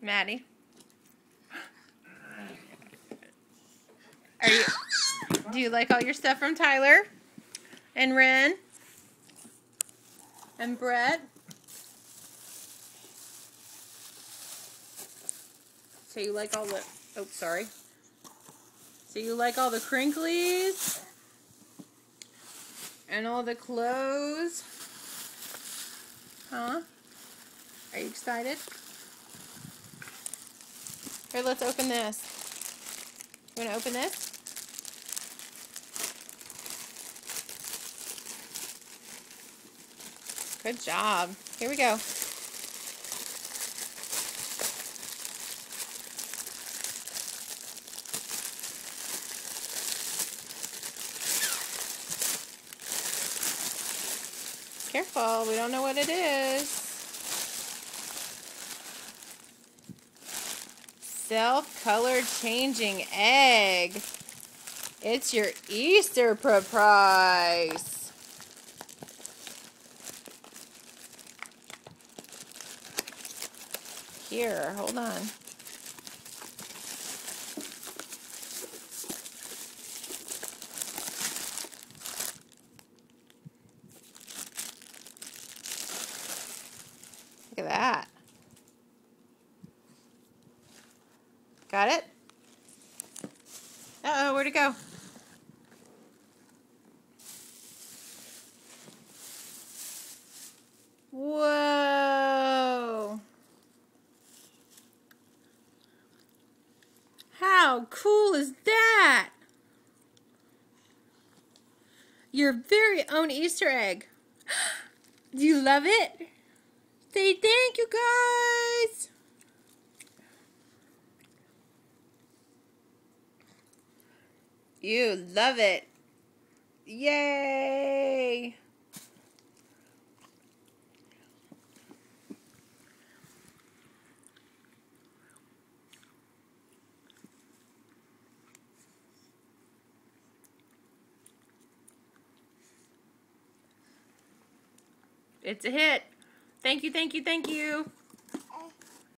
Maddie. Do you like all your stuff from Tyler? And Ren? And Brett? So you like all the... Oh, sorry. So you like all the crinklies? And all the clothes? Huh? Are you excited? Here, let's open this. You want to open this? Good job. Here we go. Careful, we don't know what it is. Self-colored changing egg. It's your Easter surprise. Here, hold on. Look at that. Got it? Uh-oh, where'd it go? Whoa. How cool is that? Your very own Easter egg. Do you love it? Say thank you, guys. You love it. Yay. It's a hit. Thank you, thank you, thank you.